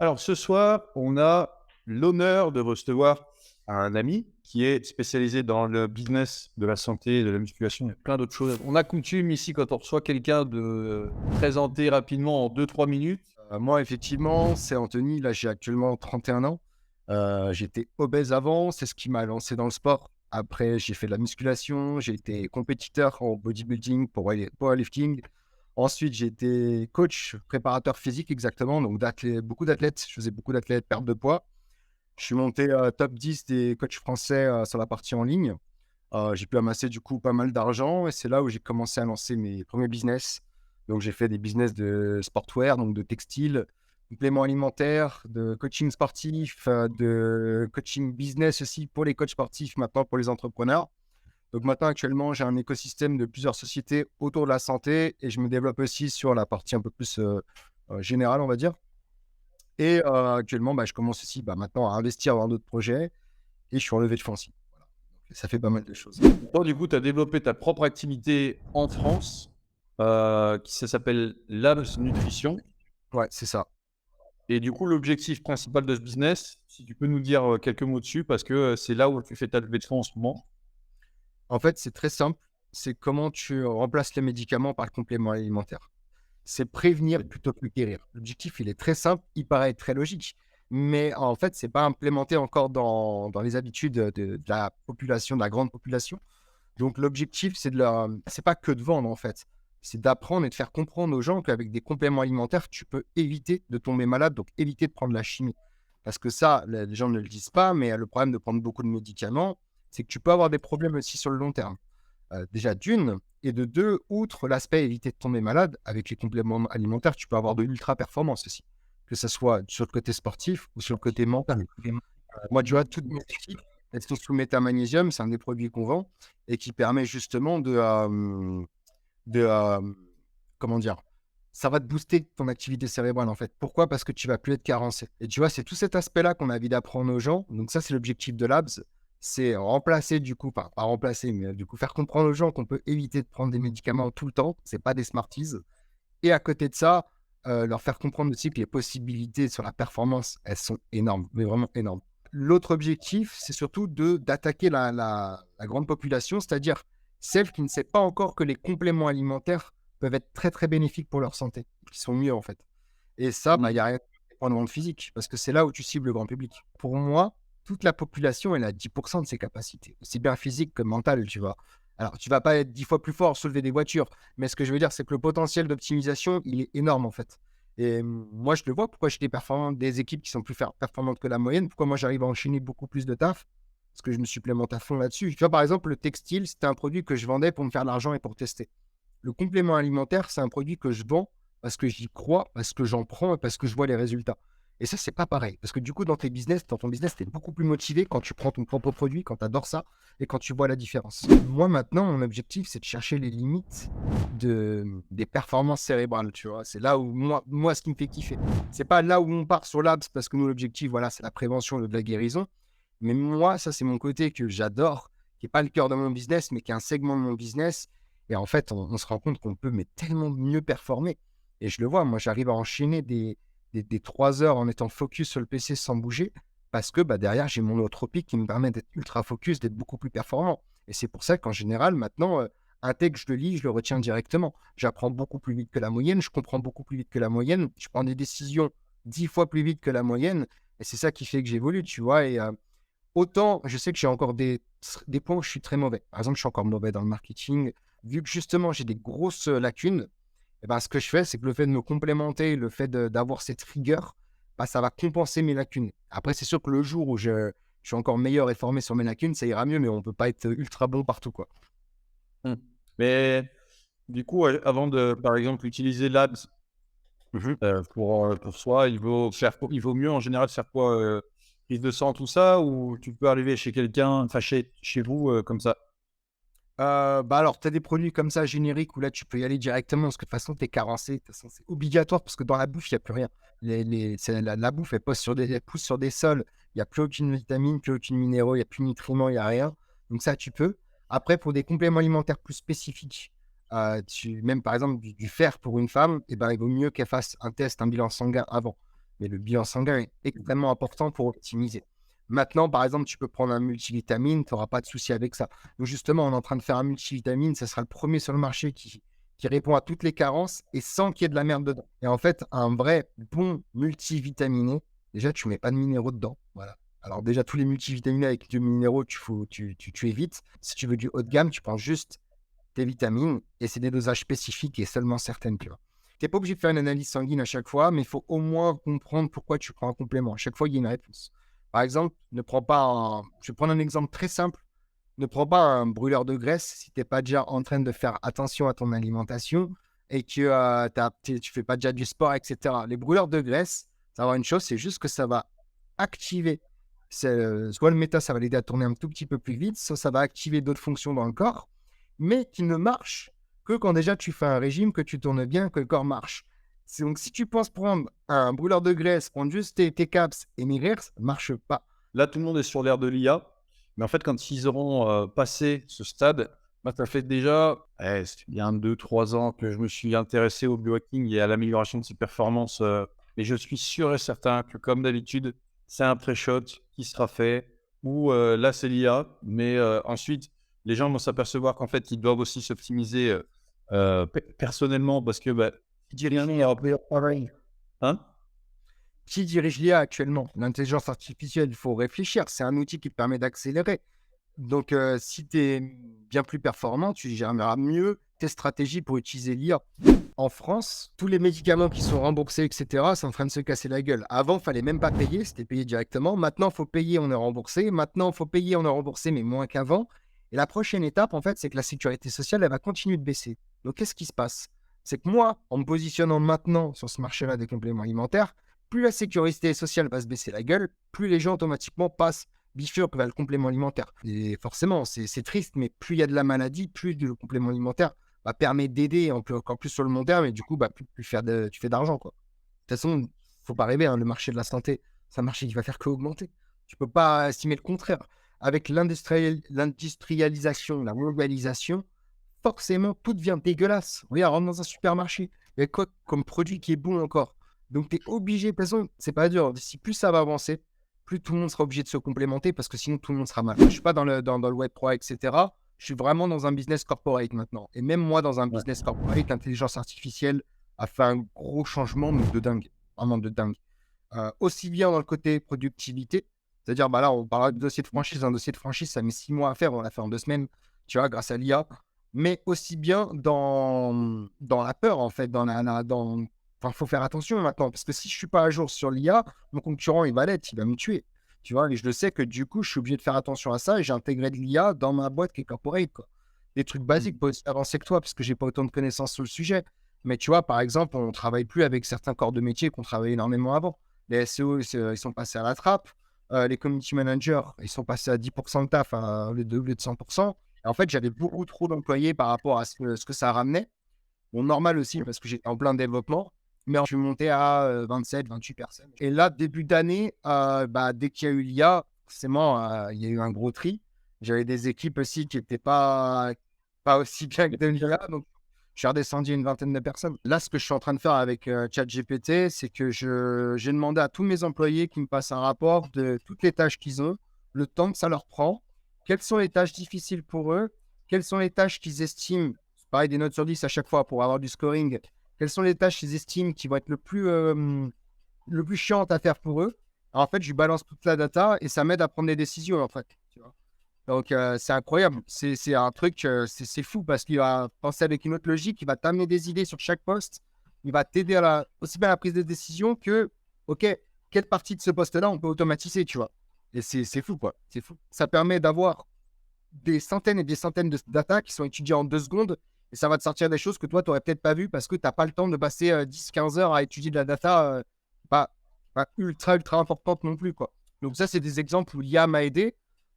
Alors, ce soir, on a l'honneur de recevoir un ami qui est spécialisé dans le business de la santé, de la musculation et plein d'autres choses. On a coutume ici, quand on reçoit quelqu'un, de présenter rapidement en 2-3 minutes. Moi, effectivement, c'est Anthony. Là, j'ai actuellement 31 ans. J'étais obèse avant, c'est ce qui m'a lancé dans le sport. Après, j'ai fait de la musculation, j'ai été compétiteur en bodybuilding pour powerlifting. Ensuite, j'ai été coach, préparateur physique exactement, donc beaucoup d'athlètes. Je faisais beaucoup d'athlètes, perte de poids. Je suis monté top 10 des coachs français sur la partie en ligne. J'ai pu amasser du coup pas mal d'argent et c'est là où j'ai commencé à lancer mes premiers business. Donc j'ai fait des business de sportwear, donc de textile, compléments alimentaires, de coaching sportif, de coaching business aussi pour les coachs sportifs, maintenant pour les entrepreneurs. Donc maintenant actuellement j'ai un écosystème de plusieurs sociétés autour de la santé et je me développe aussi sur la partie un peu plus générale, on va dire. Et actuellement je commence aussi maintenant à investir dans d'autres projets et je suis en levée de fonds aussi. Voilà. Donc, ça fait pas mal de choses. Toi, du coup, tu as développé ta propre activité en France, ça s'appelle Labs Nutrition. Ouais, c'est ça. Et du coup, l'objectif principal de ce business, si tu peux nous dire quelques mots dessus, parce que c'est là où tu fais ta levée de fonds en ce moment. En fait, c'est très simple. C'est comment tu remplaces les médicaments par le complément alimentaire. C'est prévenir plutôt que guérir. L'objectif, il est très simple, il paraît très logique, mais en fait, c'est pas implémenté encore dans les habitudes de la population, de la grande population. Donc, l'objectif, c'est pas que de vendre, en fait. C'est d'apprendre et de faire comprendre aux gens qu'avec des compléments alimentaires, tu peux éviter de tomber malade, donc éviter de prendre la chimie. Parce que ça, les gens ne le disent pas, mais le problème de prendre beaucoup de médicaments, c'est que tu peux avoir des problèmes aussi sur le long terme. Déjà d'une et de deux, outre l'aspect éviter de tomber malade, avec les compléments alimentaires, tu peux avoir de l'ultra performance aussi, que ce soit sur le côté sportif ou sur le côté mental. Moi, tu vois, toutes mes équipes, elles sont sous métamagnésium, c'est un des produits qu'on vend et qui permet justement de comment dire? Ça va te booster ton activité cérébrale, en fait. Pourquoi? Parce que tu vas plus être carencé et tu vois, c'est tout cet aspect-là qu'on a envie d'apprendre aux gens. Donc ça, c'est l'objectif de Labs, c'est remplacer du coup, enfin, pas remplacer, mais du coup, faire comprendre aux gens qu'on peut éviter de prendre des médicaments tout le temps, c'est pas des Smarties et à côté de ça, leur faire comprendre aussi que les possibilités sur la performance, elles sont énormes, mais vraiment énormes. L'autre objectif, c'est surtout d'attaquer la grande population, c'est-à-dire celle qui ne sait pas encore que les compléments alimentaires peuvent être très, très bénéfiques pour leur santé, qui sont mieux en fait. Et ça, il y a rien dépendamment le physique, parce que c'est là où tu cibles le grand public. Pour moi, toute la population, elle a 10 de ses capacités, aussi bien physiques que mentales, tu vois? Alors, tu vas pas être 10 fois plus fort, soulever des voitures, mais ce que je veux dire, c'est que le potentiel d'optimisation, il est énorme, en fait. Et moi, je le vois, pourquoi j'ai des équipes qui sont plus performantes que la moyenne, pourquoi moi, j'arrive à enchaîner beaucoup plus de taf, parce que je me supplémente à fond là-dessus. Tu vois, par exemple, le textile, c'était un produit que je vendais pour me faire de l'argent et pour tester. Le complément alimentaire, c'est un produit que je vends parce que j'y crois, parce que j'en prends et parce que je vois les résultats. Et ça, c'est pas pareil. Parce que du coup, dans ton business, tu es beaucoup plus motivé quand tu prends ton propre produit, quand tu adores ça et quand tu vois la différence. Moi, maintenant, mon objectif, c'est de chercher les limites des performances cérébrales, tu vois. C'est là où ce qui me fait kiffer. C'est pas là où on part sur l'abs parce que nous, l'objectif, voilà, c'est la prévention de la guérison. Mais moi, ça, c'est mon côté que j'adore, qui est pas le cœur de mon business, mais qui est un segment de mon business. Et en fait, on se rend compte qu'on peut mais tellement mieux performer. Et je le vois, moi, j'arrive à enchaîner des 3 heures en étant focus sur le PC sans bouger parce que derrière, j'ai mon nootropique qui me permet d'être ultra focus, d'être beaucoup plus performant. Et c'est pour ça qu'en général, maintenant, un texte, je le lis, je le retiens directement. J'apprends beaucoup plus vite que la moyenne, je comprends beaucoup plus vite que la moyenne, je prends des décisions 10 fois plus vite que la moyenne. Et c'est ça qui fait que j'évolue, tu vois. Et autant, je sais que j'ai encore des points où je suis très mauvais. Par exemple, je suis encore mauvais dans le marketing. Vu que justement, j'ai des grosses lacunes, et ce que je fais, c'est que le fait de me complémenter, le fait d'avoir cette rigueur, ça va compenser mes lacunes. Après, c'est sûr que le jour où je suis encore meilleur et formé sur mes lacunes, ça ira mieux, mais on ne peut pas être ultra bon partout, quoi. Mmh. Mais du coup, avant de, par exemple, utiliser Labs Mhm. pour soi, il vaut mieux en général faire quoi? Prise de sang, tout ça, ou tu peux arriver chez quelqu'un, enfin chez vous, comme ça? Alors, tu as des produits comme ça génériques où là, tu peux y aller directement parce que de toute façon, tu es carencé. De toute façon, c'est obligatoire parce que dans la bouffe, il y a plus rien. La bouffe, elle pousse sur des sols. Il y a plus aucune vitamine, plus aucune minéraux, il y a plus de nutriments, il y a rien. Donc ça, tu peux. Après, pour des compléments alimentaires plus spécifiques, même par exemple du fer pour une femme, il vaut mieux qu'elle fasse un test, un bilan sanguin avant. Mais le bilan sanguin est extrêmement important pour optimiser. Maintenant, par exemple, tu peux prendre un multivitamine, tu n'auras pas de souci avec ça. Donc justement, on est en train de faire un multivitamine, ça sera le premier sur le marché qui répond à toutes les carences et sans qu'il y ait de la merde dedans. Et en fait, un vrai bon multivitaminé, déjà, tu mets pas de minéraux dedans. Voilà. Alors déjà, tous les multivitaminés avec du minéraux, tu évites. Si tu veux du haut de gamme, tu prends juste des vitamines et c'est des dosages spécifiques et seulement certaines, tu vois. Tu n'es pas obligé de faire une analyse sanguine à chaque fois, mais il faut au moins comprendre pourquoi tu prends un complément. À chaque fois, il y a une réponse. Par exemple, ne prends pas un... Je vais prendre un exemple très simple. Ne prends pas un brûleur de graisse si tu n'es pas déjà en train de faire attention à ton alimentation et que tu ne fais pas déjà du sport, etc. Les brûleurs de graisse, ça va avoir une chose, c'est juste que ça va activer. Soit le méta, ça va l'aider à tourner un tout petit peu plus vite, soit ça va activer d'autres fonctions dans le corps, mais qui ne marchent que quand déjà tu fais un régime, que tu tournes bien, que le corps marche. Donc, si tu penses prendre un brûleur de graisse, prendre juste tes caps et maigrir, ça ne marche pas. Là, tout le monde est sur l'ère de l'IA. Mais en fait, quand ils auront passé ce stade, moi, ça fait déjà c'est bien 2-3 ans que je me suis intéressé au biohacking et à l'amélioration de ses performances. Et je suis sûr et certain que, comme d'habitude, c'est un pré-shot qui sera fait ou là, c'est l'IA. Mais ensuite, les gens vont s'apercevoir qu'en fait, ils doivent aussi s'optimiser personnellement parce que Qui dirige l'IA hein. Qui dirige l'IA actuellement? L'intelligence artificielle, il faut réfléchir. C'est un outil qui te permet d'accélérer. Donc, si tu es bien plus performant, tu géreras mieux tes stratégies pour utiliser l'IA. En France, tous les médicaments qui sont remboursés, etc., sont en train de se casser la gueule. Avant, il fallait même pas payer, c'était payé directement. Maintenant, il faut payer, on est remboursé. Maintenant, il faut payer, on est remboursé, mais moins qu'avant. Et la prochaine étape, en fait, c'est que la sécurité sociale, elle va continuer de baisser. Donc, qu'est-ce qui se passe? C'est que moi, en me positionnant maintenant sur ce marché-là des compléments alimentaires, plus la sécurité sociale va se baisser la gueule, plus les gens automatiquement passent bifurquent vers le complément alimentaire. Et forcément, c'est triste, mais plus il y a de la maladie, plus le complément alimentaire permet d'aider encore plus sur le long terme et du coup, plus tu fais d'argent, quoi. De toute façon, faut pas rêver, hein, le marché de la santé, c'est un marché qui va faire qu'augmenter. Tu peux pas estimer le contraire. Avec l'industrialisation, la mondialisation, forcément, tout devient dégueulasse. Regarde, rentre dans un supermarché, il y a quoi comme produit qui est bon encore? Donc, tu es obligé, de toute façon, c'est pas dur. Si plus ça va avancer, plus tout le monde sera obligé de se complémenter parce que sinon, tout le monde sera mal. Je suis pas dans le Web3, etc. Je suis vraiment dans un business corporate maintenant. Et même moi, dans un business corporate, l'intelligence artificielle a fait un gros changement mais de dingue. Vraiment de dingue. Aussi bien dans le côté productivité, c'est-à-dire, là, on parlera de dossier de franchise. Un dossier de franchise, ça met 6 mois à faire. On l'a fait en 2 semaines, tu vois, grâce à l'IA. Mais aussi bien dans la peur, en fait, Enfin, faut faire attention maintenant, parce que si je suis pas à jour sur l'IA, mon concurrent, il va l'être, il va me tuer. Tu vois, et je le sais que du coup, je suis obligé de faire attention à ça et j'ai intégré de l'IA dans ma boîte qui est corporate, quoi. Des trucs basiques pour avancer que toi, parce que j'ai pas autant de connaissances sur le sujet. Mais tu vois, par exemple, on travaille plus avec certains corps de métier qu'on travaillait énormément avant. Les SEO, ils sont passés à la trappe. Les community managers, ils sont passés à 10% de taf au lieu de 100%. Et en fait, j'avais beaucoup trop d'employés par rapport à ce que ça ramenait. Bon, normal aussi, parce que j'étais en plein développement. Mais je suis monté à 27, 28 personnes. Et là, début d'année, dès qu'il y a eu l'IA, forcément, il y a eu un gros tri. J'avais des équipes aussi qui n'étaient pas aussi bien que de l'IA. Donc, je suis redescendu à une vingtaine de personnes. Là, ce que je suis en train de faire avec ChatGPT, c'est que j'ai demandé à tous mes employés qui me passent un rapport de toutes les tâches qu'ils ont, le temps que ça leur prend, quelles sont les tâches difficiles pour eux, quelles sont les tâches qu'ils estiment, c'est pareil, des notes sur 10 à chaque fois pour avoir du scoring, quelles sont les tâches qu'ils estiment qui vont être le plus chiantes à faire pour eux. Alors, en fait, je lui balance toute la data et ça m'aide à prendre des décisions, en fait. Tu vois. Donc, c'est incroyable. C'est un truc, c'est fou parce qu'il va penser avec une autre logique, il va t'amener des idées sur chaque poste, il va t'aider aussi bien à la prise de décision que, OK, quelle partie de ce poste-là on peut automatiser, tu vois. Et c'est fou, quoi. C'est fou. Ça permet d'avoir des centaines et des centaines de data qui sont étudiées en 2 secondes et ça va te sortir des choses que toi, tu n'aurais peut-être pas vues parce que tu n'as pas le temps de passer 10-15 heures à étudier de la data pas ultra importante non plus, quoi. Donc ça, c'est des exemples où l'IA m'a aidé.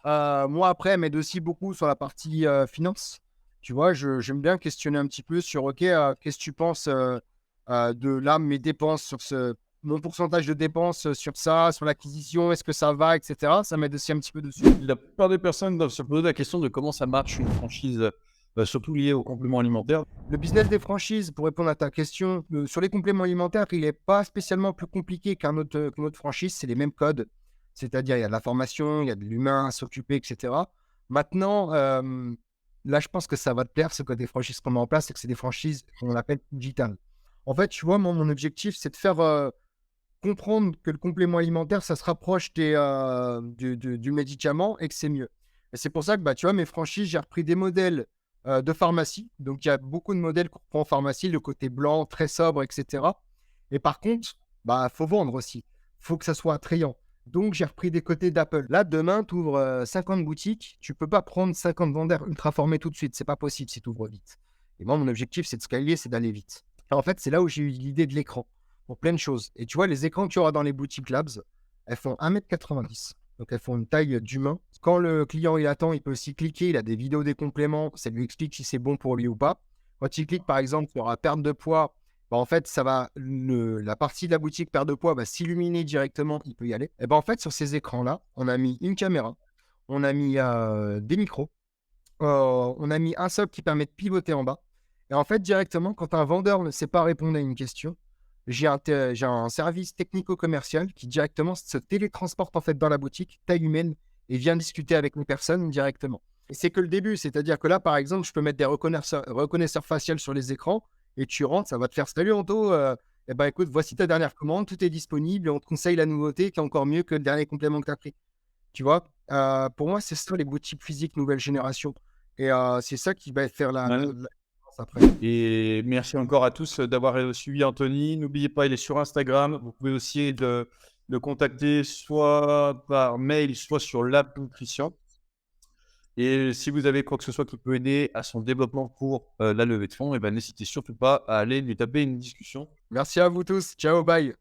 Moi, après, elle m'aide aussi beaucoup sur la partie finance. Tu vois, j'aime bien questionner un petit peu sur, OK, qu'est-ce que tu penses de là, mes dépenses sur mon pourcentage de dépenses sur ça, sur l'acquisition, est-ce que ça va, etc. Ça m'aide aussi un petit peu dessus. La plupart des personnes doivent se poser la question de comment ça marche une franchise surtout liées aux compléments alimentaires. Le business des franchises, pour répondre à ta question, sur les compléments alimentaires, il n'est pas spécialement plus compliqué qu'une autre franchise. C'est les mêmes codes. C'est-à-dire, il y a de la formation, il y a de l'humain à s'occuper, etc. Maintenant, là, je pense que ça va te plaire, ce côté franchise qu'on met en place, c'est que c'est des franchises qu'on appelle digitales. En fait, tu vois, moi, mon objectif, c'est de faire comprendre que le complément alimentaire, ça se rapproche du médicament et que c'est mieux. Et c'est pour ça que, bah, tu vois, mes franchises, j'ai repris des modèles de pharmacie. Donc, il y a beaucoup de modèles qu'on prend en pharmacie, le côté blanc, très sobre, etc. Et par contre, bah, faut vendre aussi. Faut que ça soit attrayant. Donc, j'ai repris des côtés d'Apple. Là, demain, tu ouvres 50 boutiques. Tu peux pas prendre 50 vendeurs ultra formés tout de suite. C'est pas possible si tu ouvres vite. Et moi, mon objectif, c'est de scaler, c'est d'aller vite. Et en fait, c'est là où j'ai eu l'idée de l'écran pour plein de choses. Et tu vois, les écrans que tu auras dans les boutiques Labs, elles font 1,90 m. Donc, elles font une taille d'humain. Quand le client il attend, il peut aussi cliquer. Il a des vidéos des compléments. Ça lui explique si c'est bon pour lui ou pas. Quand il clique, par exemple, sur la perte de poids, bah, en fait, ça va la partie de la boutique perte de poids va s'illuminer directement. Il peut y aller. Et ben en fait, sur ces écrans-là, on a mis une caméra, on a mis des micros, on a mis un socle qui permet de pivoter en bas. Et en fait, directement, quand un vendeur ne sait pas répondre à une question, j'ai un service technico-commercial qui directement se télétransporte en fait dans la boutique, taille humaine, et vient discuter avec les personnes directement. Et c'est que le début, c'est-à-dire que là, par exemple, je peux mettre des reconnaisseurs faciaux sur les écrans, et tu rentres, ça va te faire «Salut Anto, eh ben, écoute, voici ta dernière commande, tout est disponible et on te conseille la nouveauté qui est encore mieux que le dernier complément que tu as pris». Tu vois? Pour moi, c'est ça les boutiques physiques nouvelle génération et c'est ça qui va faire la Ouais. différence après. Et merci encore à tous d'avoir suivi Anthony. N'oubliez pas, il est sur Instagram. Vous pouvez aussi le contacter soit par mail, soit sur Lab Nutrition. Et si vous avez quoi que ce soit qui peut aider à son développement pour la levée de fonds, eh ben, n'hésitez surtout pas à aller lui taper une discussion. Merci à vous tous. Ciao, bye.